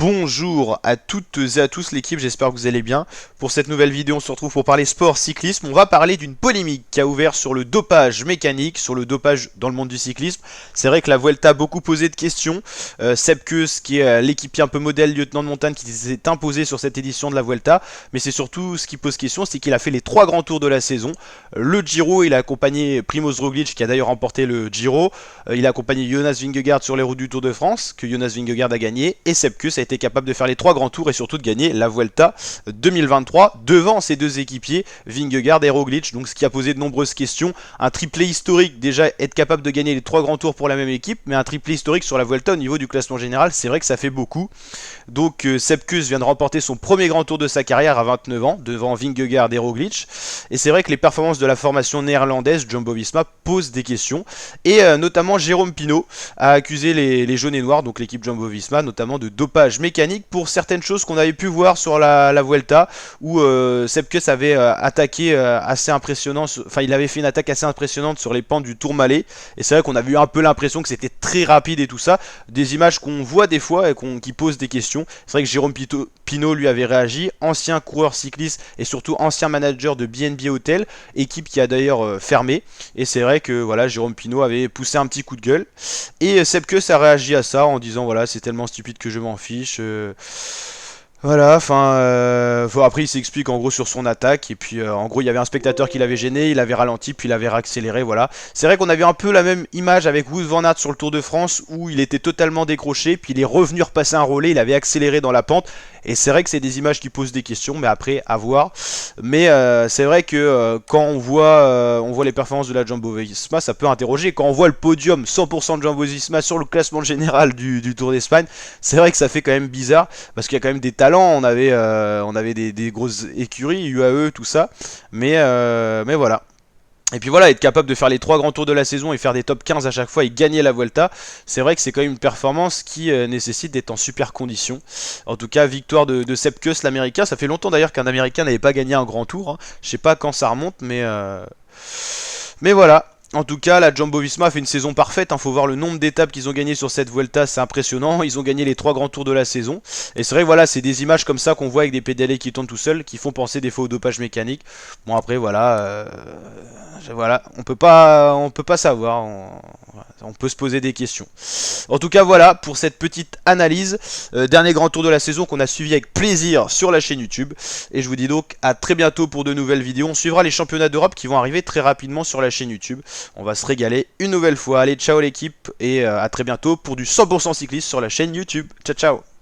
Bonjour à toutes et à tous l'équipe, j'espère que vous allez bien. Pour cette nouvelle vidéo, on se retrouve pour parler sport cyclisme. On va parler d'une polémique qui a ouvert sur le dopage mécanique, sur le dopage dans le monde du cyclisme. C'est vrai que la Vuelta a beaucoup posé de questions. Sepp Kuss, qui est l'équipier un peu modèle lieutenant de montagne, qui s'est imposé sur cette édition de la Vuelta. Mais c'est surtout ce qui pose question, c'est qu'il a fait les 3 grands tours de la saison. Le Giro, il a accompagné Primož Roglič, qui a d'ailleurs remporté le Giro. Il a accompagné Jonas Vingegaard sur les routes du Tour de France, que Jonas Vingegaard a gagné. Et Sepp Kuss a été capable de faire les 3 grands tours et surtout de gagner la Vuelta 2023 devant ses 2 équipiers, Vingegaard et Roglič. Donc ce qui a posé de nombreuses questions. Un triplé historique, déjà être capable de gagner les 3 grands tours pour la même équipe, mais un triplé historique sur la Vuelta au niveau du classement général, c'est vrai que ça fait beaucoup. Donc Sepp Kuss vient de remporter son premier grand tour de sa carrière à 29 ans, devant Vingegaard et Roglič. Et c'est vrai que les performances de la formation néerlandaise Jumbo-Visma posent des questions. Et notamment Jérôme Pinot a accusé les jaunes et noirs, donc l'équipe Jumbo-Visma, notamment de dopage mécanique pour certaines choses qu'on avait pu voir sur la Vuelta, où Sepp Kuss avait attaqué assez impressionnant, enfin il avait fait une attaque assez impressionnante sur les pentes du Tourmalet. Et c'est vrai qu'on avait eu un peu l'impression que c'était très rapide et tout ça, des images qu'on voit des fois et qui posent des questions. C'est vrai que Jérôme Pinot lui avait réagi, ancien coureur cycliste et surtout ancien manager de BNB Hotel, équipe qui a d'ailleurs fermé. Et c'est vrai que voilà, Jérôme Pinot avait poussé un petit coup de gueule. Et Sepp Kuss a réagi à ça en disant voilà, c'est tellement stupide que je m'en fiche. Voilà, enfin, après il s'explique en gros sur son attaque, et puis en gros il y avait un spectateur qui l'avait gêné, il avait ralenti, puis il avait réaccéléré, voilà. C'est vrai qu'on avait un peu la même image avec Wout van Aert sur le Tour de France, où il était totalement décroché, puis il est revenu repasser un relais, il avait accéléré dans la pente, et c'est vrai que c'est des images qui posent des questions, mais après, à voir. Mais c'est vrai que quand on voit les performances de la Jumbo-Visma, ça peut interroger. Quand on voit le podium 100% de Jumbo-Visma sur le classement général du Tour d'Espagne, c'est vrai que ça fait quand même bizarre, parce qu'il y a quand même des talents. On avait des grosses écuries, UAE, tout ça. Mais voilà. Et puis voilà, être capable de faire les 3 grands tours de la saison et faire des top 15 à chaque fois et gagner la Vuelta, c'est vrai que c'est quand même une performance qui nécessite d'être en super condition. En tout cas, victoire de Sepp Kuss, l'américain. Ça fait longtemps d'ailleurs qu'un américain n'avait pas gagné un grand tour, hein. Je sais pas quand ça remonte, mais voilà. En tout cas, la Jumbo-Visma a fait une saison parfaite, hein. Faut voir le nombre d'étapes qu'ils ont gagné sur cette Vuelta, c'est impressionnant. Ils ont gagné les 3 grands tours de la saison. Et c'est vrai, voilà, c'est des images comme ça qu'on voit avec des pédalés qui tournent tout seuls, qui font penser des fois au dopage mécanique. Bon après, voilà, on peut pas savoir. On peut se poser des questions. En tout cas, voilà pour cette petite analyse. Dernier grand tour de la saison qu'on a suivi avec plaisir sur la chaîne YouTube. Et je vous dis donc à très bientôt pour de nouvelles vidéos. On suivra les championnats d'Europe qui vont arriver très rapidement sur la chaîne YouTube. On va se régaler une nouvelle fois. Allez, ciao l'équipe et à très bientôt pour du 100% cycliste sur la chaîne YouTube. Ciao, ciao.